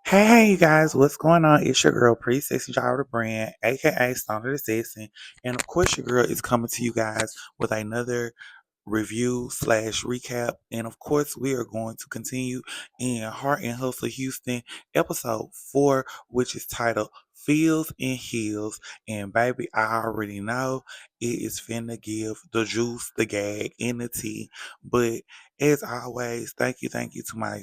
Hey, you guys, what's going on? It's your girl, Pretty Sexy Driver the Brand, aka Stoner the Assassin. And of course, your girl is coming to you guys with another review slash recap. And of course, we are going to continue in Heart and Hustle Houston episode 4, which is titled Feels and Heals. And baby, I already know it is finna give the juice, the gag, and the tea. But as always, thank you to my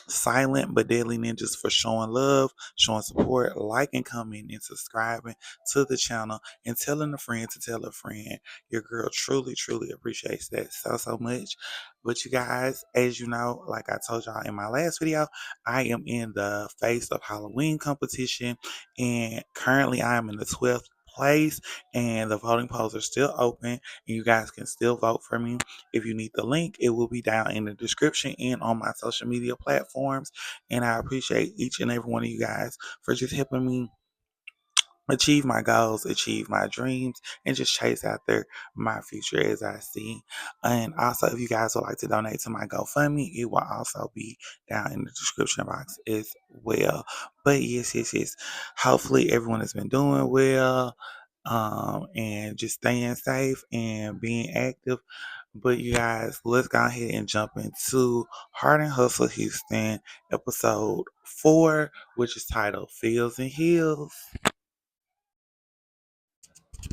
silent but deadly ninjas for showing love, showing support, liking, commenting, and subscribing to the channel, and telling a friend to tell a friend. Your girl truly appreciates that so much. But you guys, as you know, like I told y'all in my last video, I am in the face of Halloween competition, and currently I am in the 12th place, and the voting polls are still open, and you guys can still vote for me. If you need the link, it will be down in the description and on my social media platforms. And I appreciate each and every one of you guys for just helping me achieve my goals, achieve my dreams, and just chase after my future as I see. And also, if you guys would like to donate to my GoFundMe, it will also be down in the description box as well. But yes. Hopefully, everyone has been doing well, and just staying safe and being active. But you guys, let's go ahead and jump into Heart and Hustle Houston episode 4, which is titled Feels and Heals.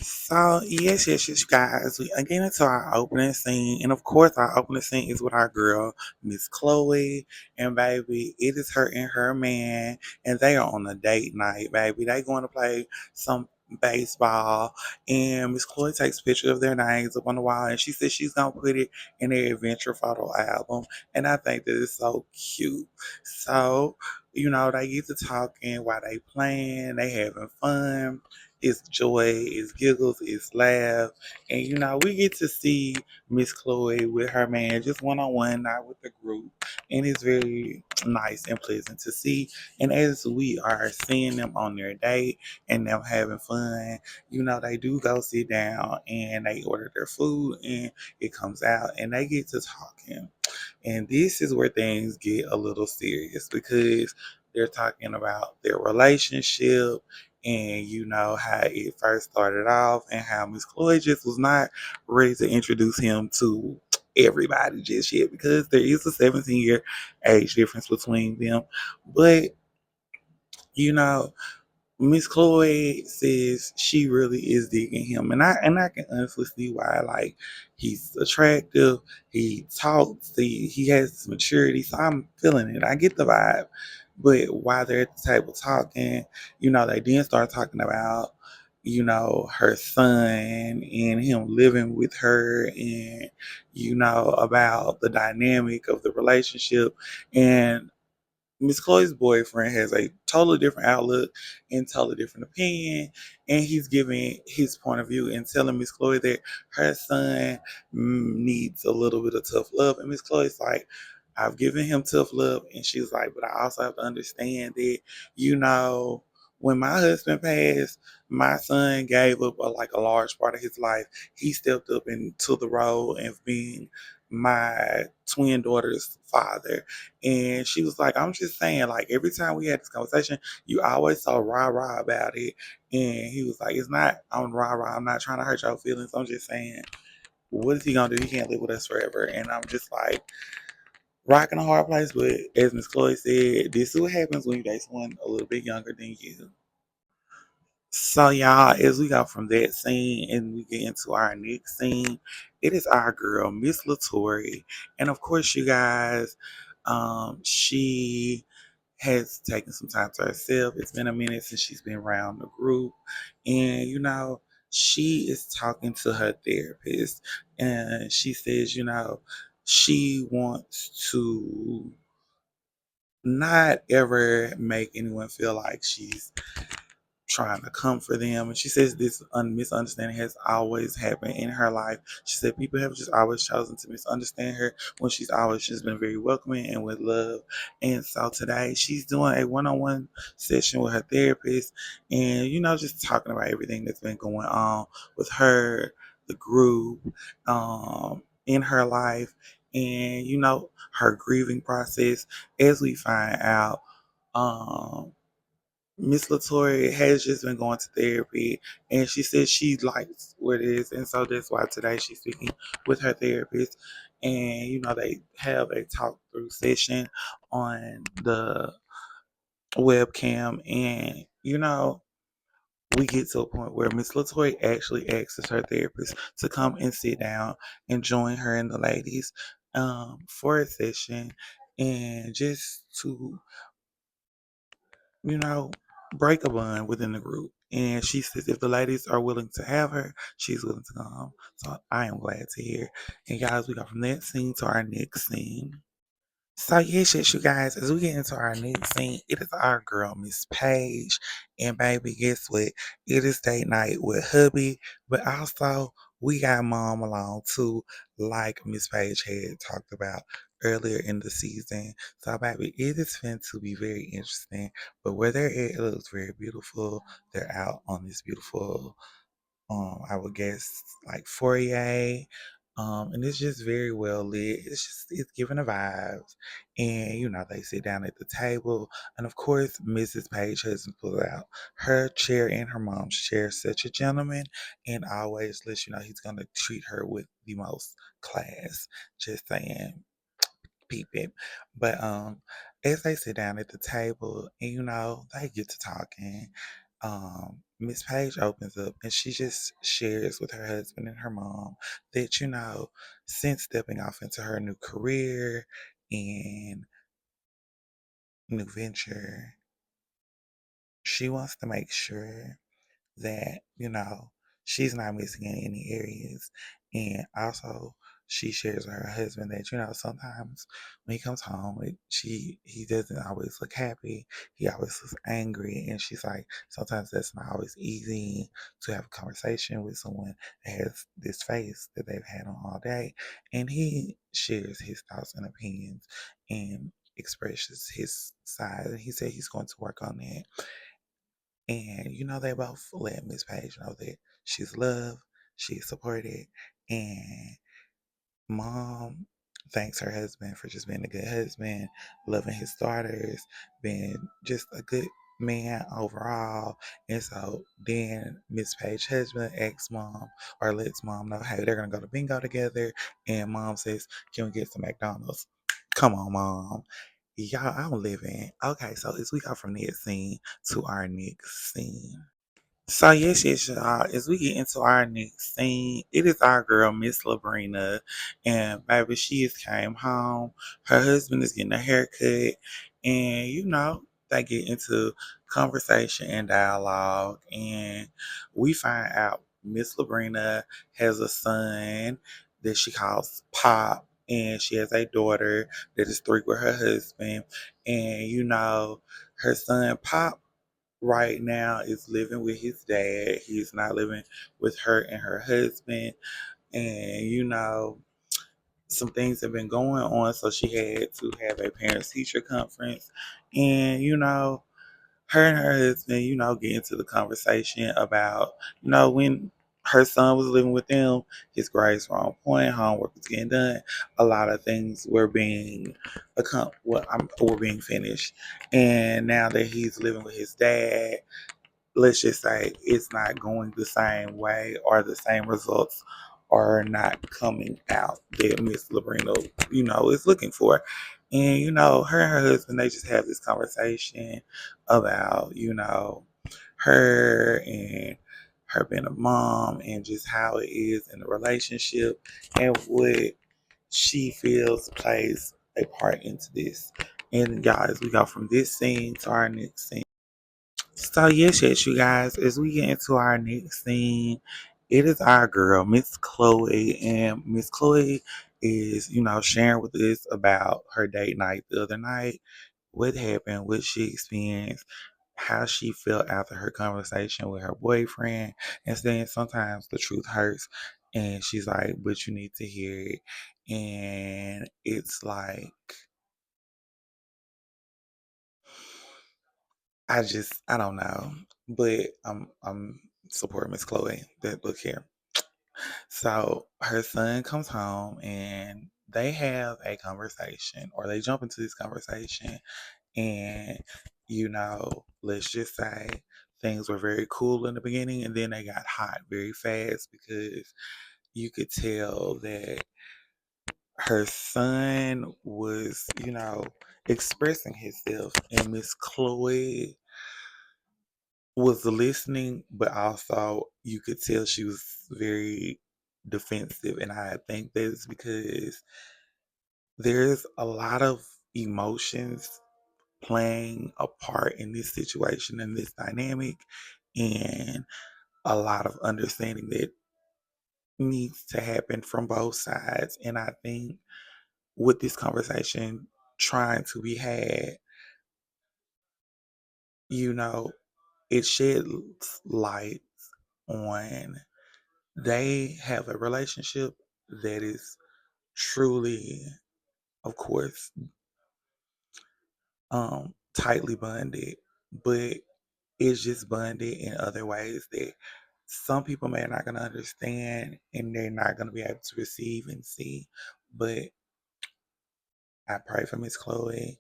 So yes, guys. We again into our opening scene, and of course, our opening scene is with our girl, Miss Chloe, and baby, it is her and her man, and they are on a date night, baby. They going to play some baseball, and Miss Chloe takes pictures of their names up on the wall, and she says she's gonna put it in their adventure photo album, and I think that is so cute. So. They get to talking while they playing, they having fun. It's joy, it's giggles, it's laugh. And we get to see Miss Chloe with her man just one on one, not with the group. And it's very nice and pleasant to see. And as we are seeing them on their date and them having fun, they do go sit down and they order their food and it comes out and they get to talking. And this is where things get a little serious because they're talking about their relationship and how it first started off and how Miss Chloe just was not ready to introduce him to everybody just yet because there is a 17-year age difference between them. But you know, Miss Chloe says she really is digging him, and I can honestly see why. Like, he's attractive, he talks, he has this maturity, so I'm feeling it. I get the vibe, but while they're at the table talking, they then start talking about her son and him living with her, and about the dynamic of the relationship, and Miss Chloe's boyfriend has a totally different outlook and totally different opinion, and he's giving his point of view and telling Miss Chloe that her son needs a little bit of tough love. And Miss Chloe's like, I've given him tough love, and she's like, but I also have to understand that, you know, when my husband passed, my son gave up a large part of his life. He stepped up into the role of being my twin daughter's father, and she was like, I'm just saying, like, every time we had this conversation, you always so rah-rah about it. And he was like, it's not, I'm rah-rah. I'm not trying to hurt your feelings. I'm just saying, what is he going to do? He can't live with us forever. And I'm just like, rocking a hard place. But as Miss Chloe said, this is what happens when you date someone a little bit younger than you. So, y'all, as we go from that scene and we get into our next scene, it is our girl, Miss Latouri. And of course, you guys, she has taken some time to herself. It's been a minute since she's been around the group. And, she is talking to her therapist. And she says, she wants to not ever make anyone feel like she's trying to comfort them. And she says this misunderstanding has always happened in her life. She said people have just always chosen to misunderstand her when she's always just been very welcoming and with love. And so today she's doing a one-on-one session with her therapist and, just talking about everything that's been going on with her, the group, in her life, and, her grieving process as we find out. Um, Miss Latoya has just been going to therapy, and she says she likes what it is, and so that's why today she's speaking with her therapist, and they have a talk through session on the webcam, and we get to a point where Miss Latoya actually asks her therapist to come and sit down and join her and the ladies for a session, and just to you know, break a bond within the group. And she says if the ladies are willing to have her, she's willing to come. So I am glad to hear. And guys, we go from that scene to our next scene. So yes, you guys, as we get into our next scene, it is our girl, Miss Paige. And baby, guess what? It is date night with hubby, but also we got mom along too, like Miss Paige had talked about earlier in the season. So baby, it is going to be very interesting. But where they're at, it looks very beautiful. They're out on this beautiful I would guess like foyer. And it's just very well lit. It's giving the vibes. And they sit down at the table. And of course, Mrs. Page has pulled out her chair and her mom's chair. Such a gentleman, and always lets you know he's gonna treat her with the most class. Just saying peep it. But as they sit down at the table and they get to talking, Miss Page opens up and she just shares with her husband and her mom that, since stepping off into her new career and new venture, she wants to make sure that, she's not missing in any areas. And also, she shares with her husband that, sometimes when he comes home, he doesn't always look happy. He always looks angry. And she's like, sometimes that's not always easy to have a conversation with someone that has this face that they've had on all day. And he shares his thoughts and opinions and expresses his side. And he said he's going to work on that. And they both let Miss Page know that she's loved, she's supported, and mom thanks her husband for just being a good husband, loving his daughters, being just a good man overall. And so then Miss Page's husband asks mom or lets mom know, hey, they're gonna go to bingo together. And mom says, can we get some McDonald's? Come on, mom. Y'all, I'm living. Okay, so as we go from that scene to our next scene. So yes, y'all. As we get into our next scene, it is our girl, Miss Labrina, and baby, she has came home. Her husband is getting a haircut, and they get into conversation and dialogue, and we find out Miss Labrina has a son that she calls Pop, and she has a daughter that is 3 with her husband, and her son Pop right now is living with his dad. He's not living with her and her husband. And, some things have been going on. So she had to have a parents teacher conference. And, her and her husband, get into the conversation about, when her son was living with them, his grades were on point, homework was getting done, a lot of things were being were being finished. And now that he's living with his dad, let's just say it's not going the same way or the same results are not coming out that Miss Labrino, is looking for. And, her and her husband, they just have this conversation about, her and her being a mom and just how it is in the relationship and what she feels plays a part into this. And guys, we go from this scene to our next scene. So yes, you guys, as we get into our next scene, it is our girl, Miss Chloe, and Miss Chloe is, sharing with us about her date night the other night, what happened, what she experienced, how she felt after her conversation with her boyfriend, and saying sometimes the truth hurts, and she's like, but you need to hear it, and it's like I don't know, but I'm supporting Miss Chloe. That look here. So her son comes home and they have a conversation, or they jump into this conversation, and let's just say things were very cool in the beginning and then they got hot very fast because you could tell that her son was, expressing himself, and Miss Chloe was listening, but also you could tell she was very defensive. And I think that's because there's a lot of emotions playing a part in this situation and this dynamic, and a lot of understanding that needs to happen from both sides. And I think with this conversation trying to be had, you know, it sheds light on they have a relationship that is truly, of course, tightly bonded, but it's just bonded in other ways that some people may not gonna understand and they're not gonna be able to receive and see. But I pray for Miss Chloe.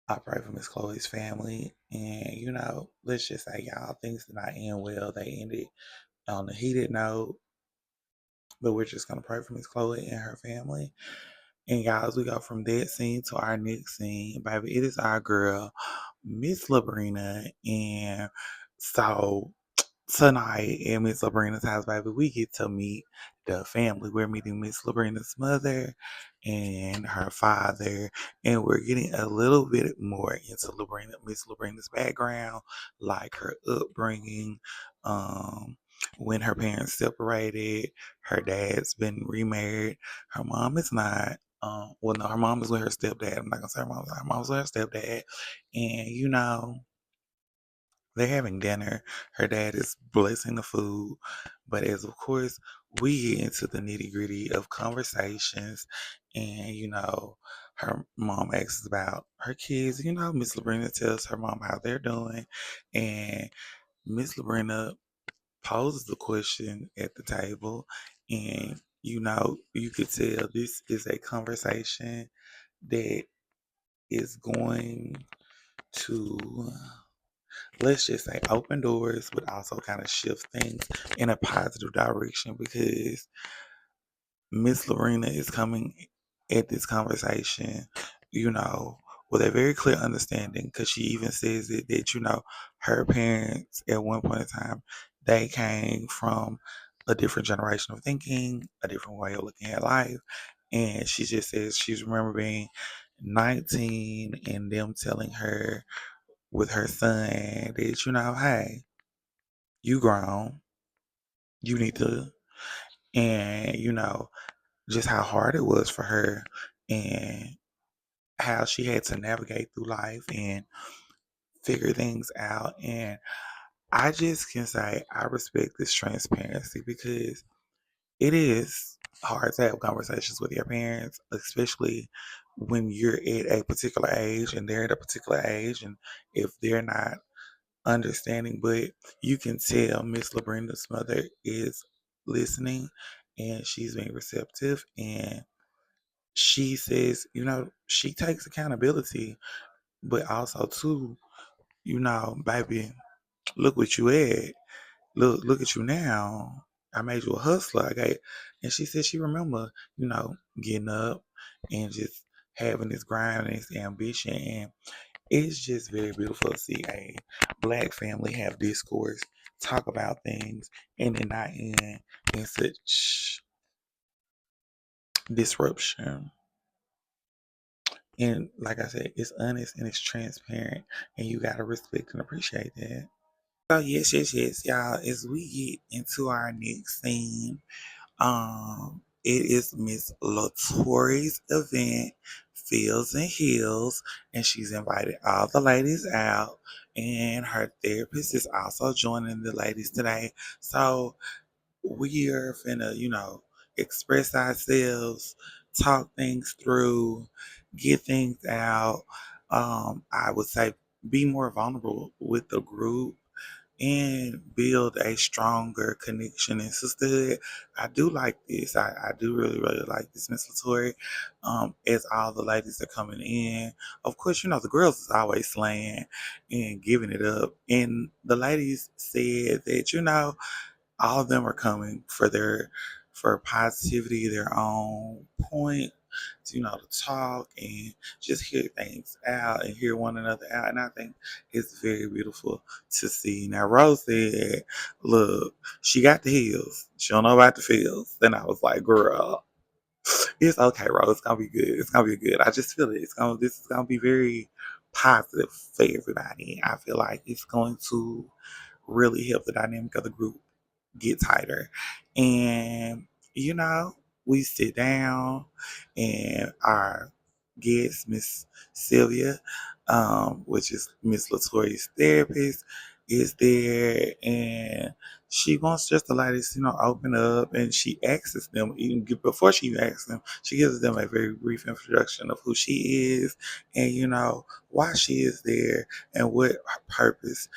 I pray for Miss Chloe's family. And let's just say y'all things did not end well. They ended on a heated note. But we're just gonna pray for Miss Chloe and her family. And y'all, as we go from that scene to our next scene, baby, it is our girl, Miss Labrina. And so tonight in Miss Labrina's house, baby, we get to meet the family. We're meeting Miss Labrina's mother and her father, and we're getting a little bit more into Miss Labrina's background, like her upbringing, um, when her parents separated, her dad's been remarried, her mom is not. Well, no, her mom is with her stepdad. I'm not gonna say her mom's with her stepdad, and they're having dinner. Her dad is blessing the food. But as of course, we get into the nitty gritty of conversations. And, her mom asks about her kids. Miss Labrina tells her mom how they're doing. And Miss Labrina poses the question at the table. And, you could tell this is a conversation that is going to, let's just say, open doors, but also kind of shift things in a positive direction because Miss Lorena is coming at this conversation, you know, with a very clear understanding because she even says that, her parents at one point in time, they came from a different generation of thinking, a different way of looking at life. And she just says she's remember being 19 and them telling her with her son that, hey, you grown, you need to, and just how hard it was for her and how she had to navigate through life and figure things out. And I just can say I respect this transparency because it is hard to have conversations with your parents, especially when you're at a particular age and they're at a particular age, and if they're not understanding, but you can tell Miss Labrinda's mother is listening and she's being receptive, and she says, she takes accountability, but also too, baby, look what you at. Look at you now. I made you a hustler. And she said she remember, getting up and just having this grind and this ambition. And it's just very beautiful to see a black family have discourse, talk about things, and then not end in such disruption. And like I said, it's honest and it's transparent, and you gotta respect and appreciate that. So yes, y'all. As we get into our next scene, it is Miss Latouri's event, Fields and Heels, and she's invited all the ladies out, and her therapist is also joining the ladies today. So we are finna, express ourselves, talk things through, get things out. I would say be more vulnerable with the group and build a stronger connection and sisterhood. I do like this. I do really, really like this, Miss Latoya. As all the ladies are coming in, of course, the girls is always slaying and giving it up. And the ladies said that, all of them are coming for positivity, their own point, to talk and just hear things out and hear one another out. And I think it's very beautiful to see. Now Rose said, look, she got the heels. She don't know about the feels. Then I was like, girl, it's okay, Rose. It's gonna be good. It's gonna be good. I just feel it. This is gonna be very positive for everybody. I feel like it's going to really help the dynamic of the group get tighter. And, you know, we sit down and our guest, Miss Sylvia, which is Miss Latoya's therapist, is there and she wants just to let us, open up and she asks them, even before she even asks them, she gives them a very brief introduction of who she is and, why she is there and what purpose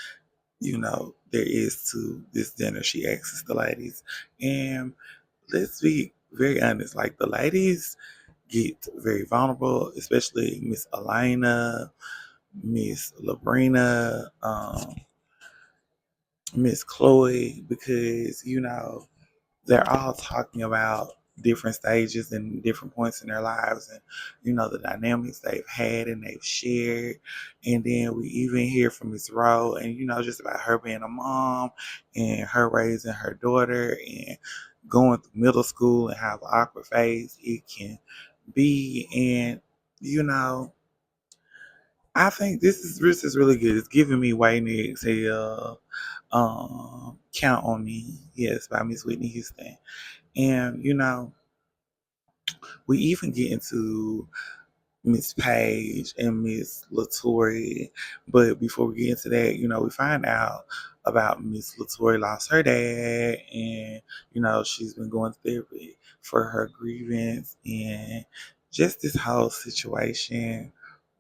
there is to this dinner. She asks the ladies. And let's be very honest, like the ladies get very vulnerable, especially Miss Elena, Miss Labrina, Miss Chloe, because, they're all talking about different stages and different points in their lives and the dynamics they've had and they've shared. And then we even hear from Miss Rowe and just about her being a mom and her raising her daughter and going through middle school and how the awkward phase it can be. And you know I think this is really good. It's giving me White to exhale. Count on Me, yes, by Miss Whitney Houston. And we even get into Miss Page and Miss Latoya. But before we get into that, we find out about Miss Latoya lost her dad and, she's been going to therapy for her grievance and just this whole situation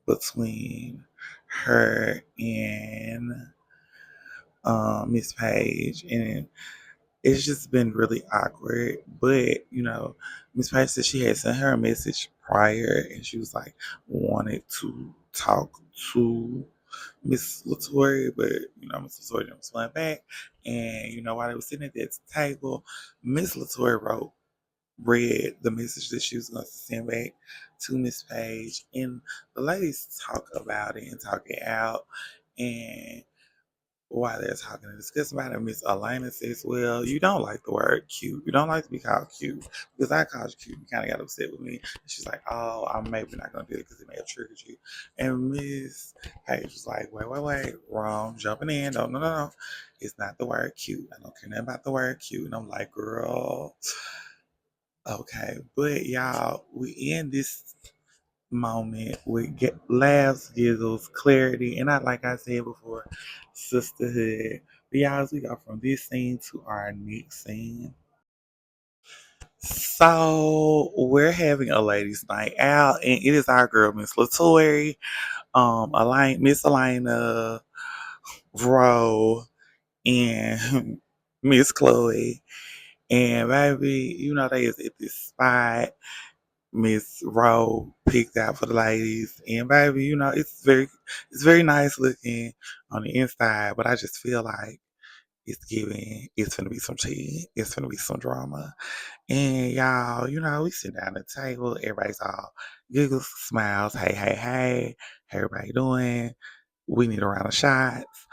between her and Miss Page. And it's just been really awkward. But, Miss Page said she had sent her a message prior and she was like, wanted to talk to Miss Latoya, but, Miss Latoya didn't respond back. And, while they were sitting at that table, Miss Latoya read the message that she was going to send back to Miss Page. And the ladies talk about it and talk it out. And while they're talking and discussing about it, Miss Elena says, well, you don't like the word cute. You don't like to be called cute. Because I called you cute. You kind of got upset with me. And she's like, oh, I'm maybe not going to do it because it may have triggered you. And Miss Page was like, wait. Wrong. Jumping in. No. It's not the word cute. I don't care nothing about the word cute. And I'm like, girl, okay. But y'all, we end this moment with laughs, giggles, clarity, and like I said before, sisterhood. But y'all, as we go from this scene to our next scene. So we're having a ladies' night out, and it is our girl, Miss Latoya, Miss Elena, Ro, and Miss Chloe. And baby, they is at this spot Miss Rowe picked out for the ladies. And baby, it's very nice looking on the inside, but I just feel like it's gonna be some tea, it's gonna be some drama. And y'all, we sit down at the table, everybody's all giggles, smiles, hey, how everybody doing? We need a round of shots.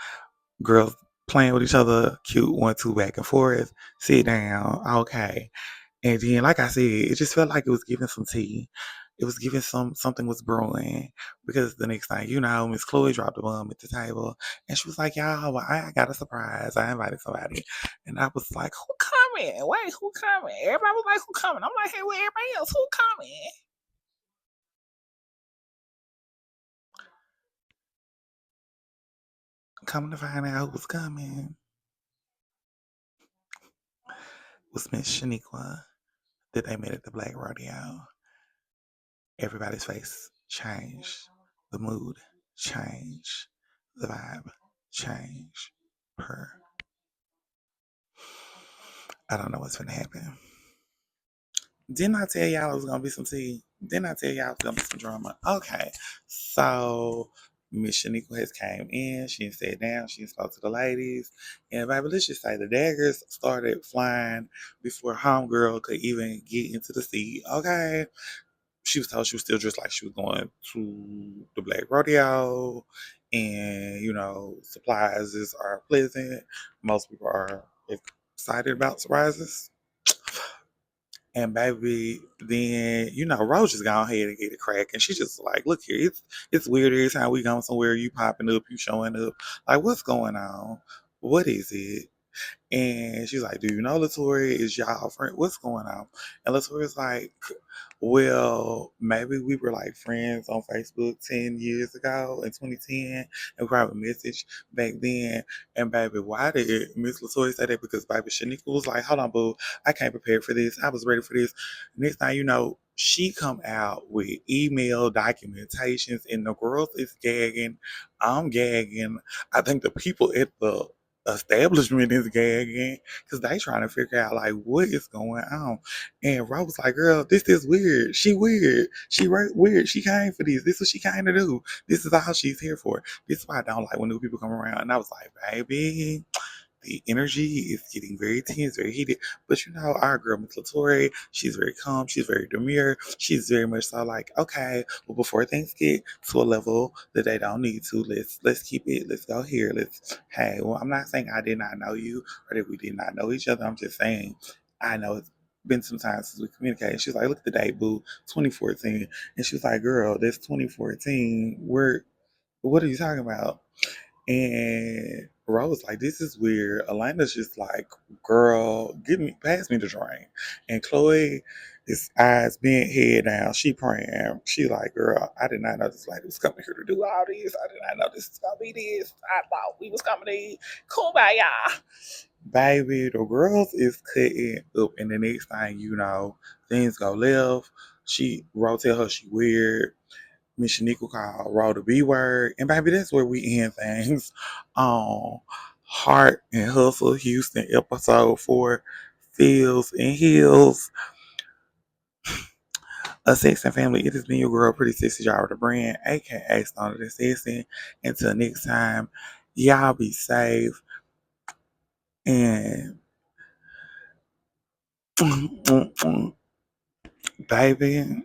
Girls playing with each other, cute 1-2 back and forth. Sit down, okay. And then, like I said, it just felt like it was giving some tea. It was giving something was brewing because the next thing Miss Chloe dropped a bomb at the table and she was like, "Y'all, well, I got a surprise. I invited somebody," and I was like, "Who coming? Wait, who coming?" Everybody was like, "Who coming?" I'm like, "Hey, where everybody else? Who coming?" Coming to find out who was coming was Miss Shaniqua that they met at the Black Rodeo. Everybody's face changed. The mood changed. The vibe changed. Per. I don't know what's gonna happen. Didn't I tell y'all it was gonna be some tea? Didn't I tell y'all it was gonna be some drama? Okay, so Miss Shaniqua has came in. She sat down. She spoke to the ladies, and baby, let's just say the daggers started flying before homegirl could even get into the seat. Okay, she was told she was still dressed like she was going to the Black Rodeo, and surprises are pleasant. Most people are excited about surprises. And baby, then Rose just gone ahead and get it crack, and she just like, look here, it's weird every time we go somewhere, you popping up, you showing up, like what's going on? What is it? And she's like, do you know Latoya? Is y'all friend? What's going on? And Latoya's like, well, maybe we were like friends on Facebook 10 years ago in 2010 and we have a message back then. And baby, why did Miss Latoya say that? Because baby Shanika was like, hold on, boo, I can't prepare for this. I was ready for this. Next thing you know, she come out with email documentations and the girls is gagging. I'm gagging. I think the people at the establishment is gagging because they trying to figure out like what is going on. And Rob was like, girl, this is weird. She weird. She right weird. She came for this. This is what she came to do. This is all she's here for. This is why I don't like when new people come around. And I was like, baby, the energy is getting very tense, very heated. But our girl, Miss Latoya, she's very calm, she's very demure, she's very much so like, okay, well, before things get to a level that they don't need to, let's keep it, let's go here. Hey, well, I'm not saying I did not know you or that we did not know each other. I'm just saying I know it's been some time since we communicated. She's like, look at the date, boo, 2014. And she was like, girl, that's 2014. What are you talking about? And Rose was like, this is weird. Elena's just like, girl, pass me the drink. And Chloe, his eyes bent, head down. She praying. She like, girl, I did not know this lady was coming here to do all this. I did not know this was gonna be this. I thought we was coming to eat kumbaya. Baby, the girls is cutting up, and the next thing you know, things go left. Rose tell her she weird. Miss Shanika called Raw the B word. And baby, that's where we end things on Heart and Hustle Houston episode 4, Fields and Hills. A Sex and Family. It has been your girl, Pretty Sexy Jar the Brand, aka Stoned the Assassin. Until next time, y'all be safe and baby.